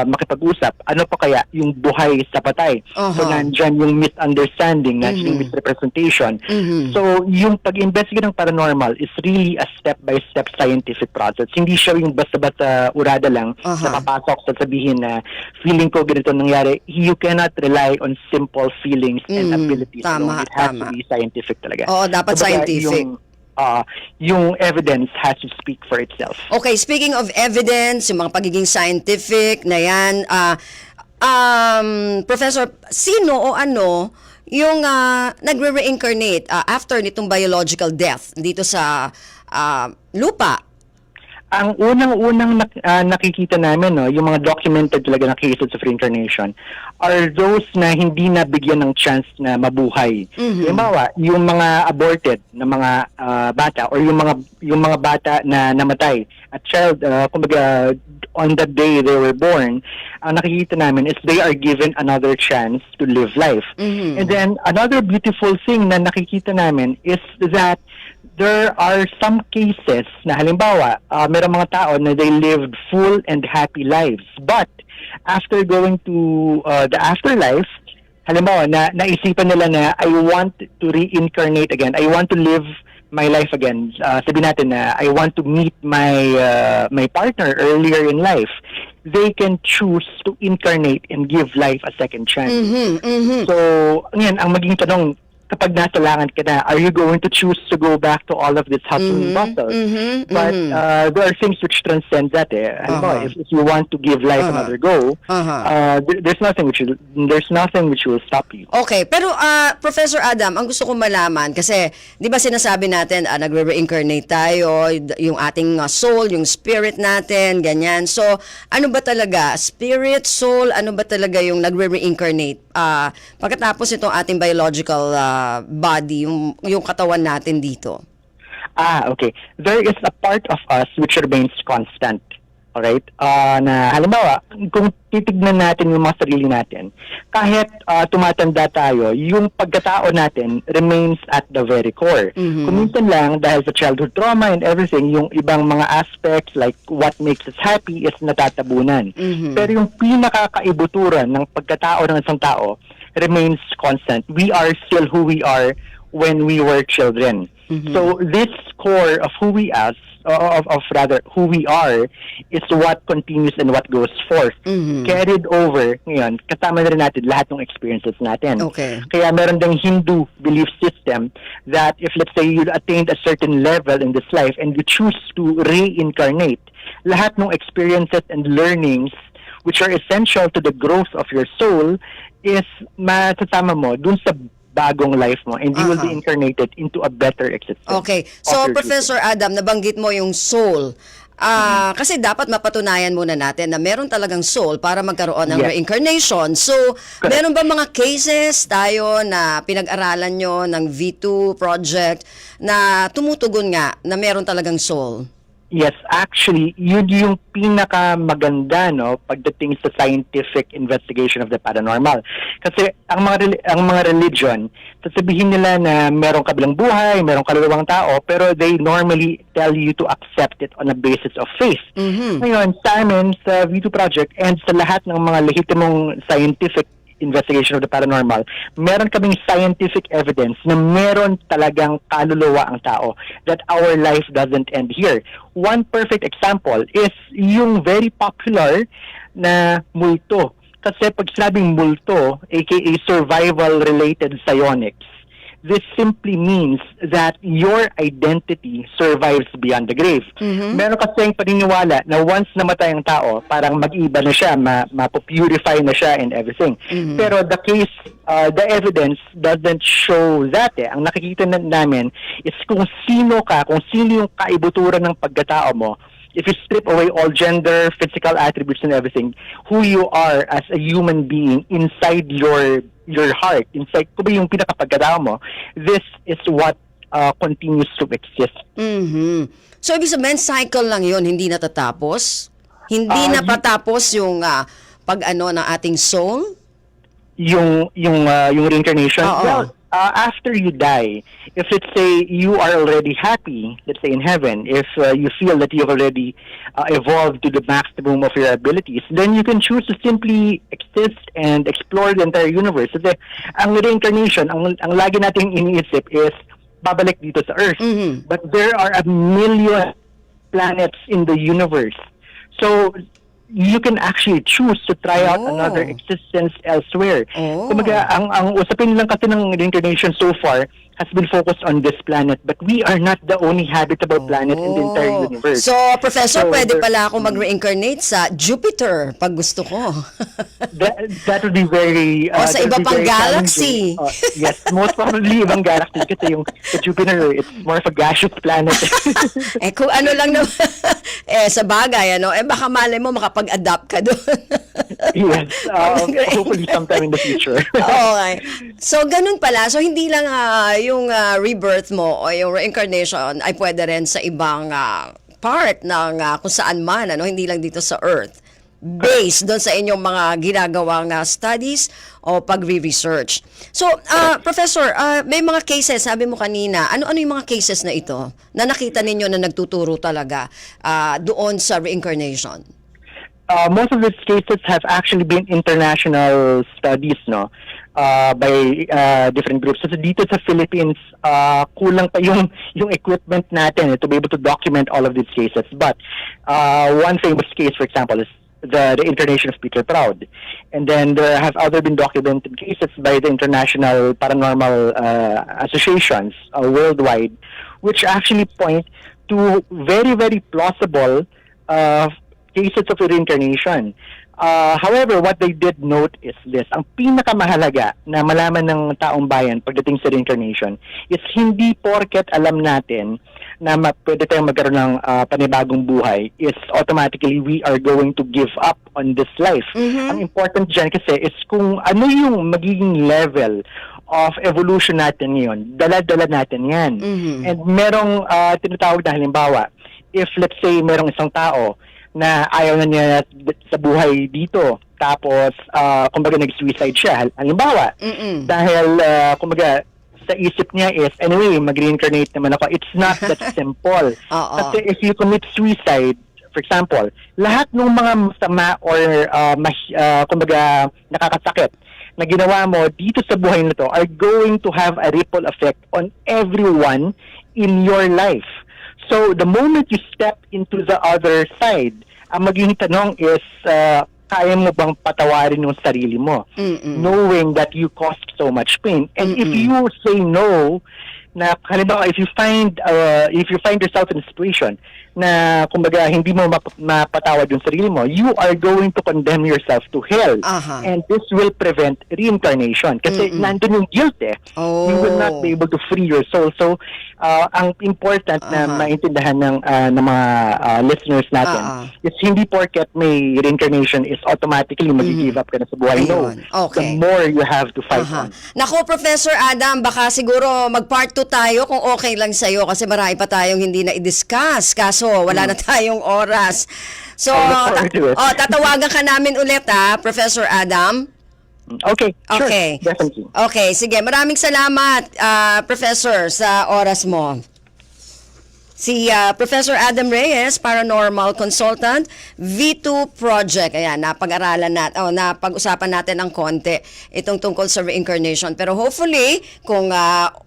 makipag-usap, ano pa kaya yung buhay sa patay? So, nandyan yung misunderstanding, nandyan yung misrepresentation. So, yung pag-investigate ng paranormal is really a step-by-step scientific process. Hindi siya yung basta-basta urada lang na papasok sa sabihin na feeling ko ganito nangyari. You cannot rely on simple feelings and abilities. Tama, It has to be scientific talaga. Oo, dapat scientific. Yung evidence has to speak for itself. Okay, speaking of evidence, yung mga pagiging scientific na yan, Professor, sino o ano yung nagre-reincarnate after nitong biological death dito sa lupa? Ang unang-unang nakikita namin, no, yung mga documented talaga na cases of reincarnation are those na hindi nabigyan ng chance na mabuhay. Halimbawa, yung mga aborted na mga bata or yung mga bata na namatay at child, kumbaga on the day they were born, ang nakikita namin is they are given another chance to live life. And then another beautiful thing na nakikita namin is that there are some cases na halimbawa, merong mga tao na they lived full and happy lives. But after going to the afterlife, halimbawa, naisipan nila na I want to reincarnate again. I want to live my life again. Sabihin natin na I want to meet my partner earlier in life. They can choose to incarnate and give life a second chance. So, ngayon, ang magiging tanong, kapag nasa langit ka na, are you going to choose to go back to all of this hustle and bustle? But there are things which transcend that. If you want to give life another go, there's nothing which will stop you. Okay, pero Professor Adam, ang gusto kong malaman, kasi di ba sinasabi natin, nagre-reincarnate tayo, yung ating soul, yung spirit natin, ganyan. So, ano ba talaga? Spirit, soul, ano ba talaga yung nagre-reincarnate? Pagkatapos itong ating biological body, yung katawan natin dito. Okay. There is a part of us which remains constant. Alright? Na halimbawa, kung titignan natin yung mga sarili natin, kahit tumatanda tayo, yung pagkatao natin remains at the very core. Kuminsan lang, dahil sa childhood trauma and everything, yung ibang mga aspects like what makes us happy is natatabunan. Pero yung pinakakaibuturan ng pagkatao ng isang tao remains constant. We are still who we are when we were children. So this core of who we are, who we are, is what continues and what goes forth. Carried over, ngayon, kasama na rin natin lahat ng experiences natin. Okay. Kaya meron ding Hindu belief system that if let's say you attained a certain level in this life and you choose to reincarnate, lahat ng experiences and learnings which are essential to the growth of your soul is masasama mo dun sa bagong life mo and you will be incarnated into a better existence. Okay. So, Professor Adam, nabanggit mo yung soul. Kasi dapat mapatunayan muna natin na meron talagang soul para magkaroon ng reincarnation. So, meron ba mga cases tayo na pinag-aralan nyo ng V2 project na tumutugon nga na meron talagang soul? Yes, actually, yun yung pinakamaganda, no, pagdating sa scientific investigation of the paranormal. Kasi ang mga religion, sasabihin nila na merong kabilang buhay, merong kaluluwang tao, pero they normally tell you to accept it on a basis of faith. Ngayon, sa amin, sa V2 Project, and sa lahat ng mga lehitimong scientific investigation of the paranormal, meron kaming scientific evidence na meron talagang kaluluwa ang tao, that our life doesn't end here. One perfect example is yung very popular na multo. Kasi pag sinabing multo, aka survival-related psionics, this simply means that your identity survives beyond the grave. Meron kasing paniniwala na once namatay ang tao, parang mag-iba na siya, mapupurify na siya and everything. Pero the case, the evidence doesn't show that. Ang nakikita namin is kung sino ka, kung sino yung kaibuturan ng pagkatao mo, if you strip away all gender, physical attributes and everything, who you are as a human being inside your heart, inside kung yung pinakapagkatao mo, this is what continues to exist. So, ibig sabihin, cycle lang yun, hindi natatapos? Hindi napatapos yung pag-ano ng ating soul? Yung reincarnation? Well, after you die, if let's say you are already happy, let's say in heaven, if you feel that you've already evolved to the maximum of your abilities, then you can choose to simply exist and explore the entire universe. Kasi ang reincarnation, ang lagi nating iniisip is babalik dito sa Earth. But there are 1 million planets in the universe. So, you can actually choose to try out another existence elsewhere. Kumaga, ang usapin lang kasi ng reincarnation so far has been focused on this planet, but we are not the only habitable planet in the entire universe. So, Professor, So, pwede there- pala ako mag-reincarnate sa Jupiter pag gusto ko. That would be very... O sa that iba would be pang very galaxy. challenging. Yes, most probably ibang galaxy kasi yung sa Jupiter, it's more of a gaseous planet. Eh kung ano lang naman, sa bagay, baka malay mo makapag-adapt ka doon. Yes, hopefully sometime in the future. Okay. So, ganun pala. So, hindi lang yung rebirth mo o yung reincarnation ay pwede rin sa ibang part ng kung saan man, hindi lang dito sa Earth. Based doon sa inyong mga ginagawang studies o pagre-research. So, Professor, may mga cases, sabi mo kanina, ano-ano yung mga cases na ito na nakita ninyo na nagtuturo talaga doon sa reincarnation? Most of these cases have actually been international studies, no, by different groups. So dito sa Philippines, kulang pa yung equipment natin to be able to document all of these cases. But one famous case, for example, is the incarnation of Peter Proud. And then there have other been documented cases by the international paranormal associations worldwide, which actually point to very, very plausible cases of reincarnation. However, what they did note is this. Ang pinakamahalaga na malaman ng taong bayan pagdating sa reincarnation is hindi porket alam natin na pwede tayong magkaroon ng panibagong buhay is automatically we are going to give up on this life. Ang important dyan kasi is kung ano yung magiging level of evolution natin ngayon, dala-dala natin yan. And merong tinatawag na halimbawa, if let's say merong isang tao na ayaw na niya sa buhay dito. Tapos, kumbaga nag-suicide siya. Halimbawa, dahil, kumbaga, sa isip niya is, anyway, mag-reincarnate naman ako. It's not that simple. Kasi if you commit suicide, for example, lahat ng mga masama or, kumbaga, nakakasakit na ginawa mo dito sa buhay na to are going to have a ripple effect on everyone in your life. So, the moment you step into the other side, ang magiging tanong is, kaya mo bang patawarin yung sarili mo? Knowing that you caused so much pain. And if you say no, na halimbawa, if you find yourself in a situation na kumbaga hindi mo mapatawad yung sarili mo, you are going to condemn yourself to hell. And this will prevent reincarnation. Kasi nandun yung guilt eh. You will not be able to free your soul. So, ang important na maintindihan ng mga listeners natin is hindi porket may reincarnation is automatically mag-give up ka na sa buhay. No. Okay. The more you have to fight on. Naku, Professor Adam, baka siguro mag-part 2 tayo kung okay lang sa'yo kasi marami pa tayong hindi na i-discuss. Kaso wala na tayong oras. So, tatawagan ka namin ulit Professor Adam. Okay, sure. Okay. Definitely. Okay, sige. Maraming salamat, Professor, sa oras mo. Si Professor Adam Reyes, Paranormal Consultant, V2 Project. Ayan, napag-aralan natin, napag-usapan natin ng konti itong tungkol sa reincarnation. Pero hopefully, kung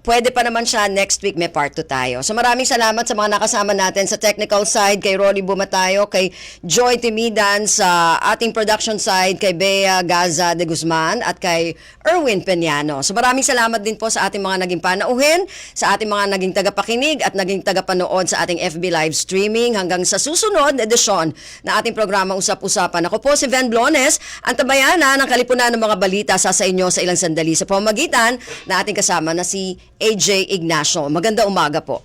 pwede pa naman siya, next week may part 2 tayo. So maraming salamat sa mga nakasama natin sa technical side, kay Rolly Bumatayo, kay Joy Timidan sa ating production side, kay Bea Gaza de Guzman, at kay Erwin Peñano. So maraming salamat din po sa ating mga naging panauhin, sa ating mga naging tagapakinig at naging tagapanood sa ating FB live streaming hanggang sa susunod na edisyon na ating programa Usap-Usapan. Ako po si Ven Blones, ang tabayana ng kalipunan ng mga balita sa inyo sa ilang sandali sa pamamagitan na ating kasama na si AJ Ignacio. Maganda umaga po.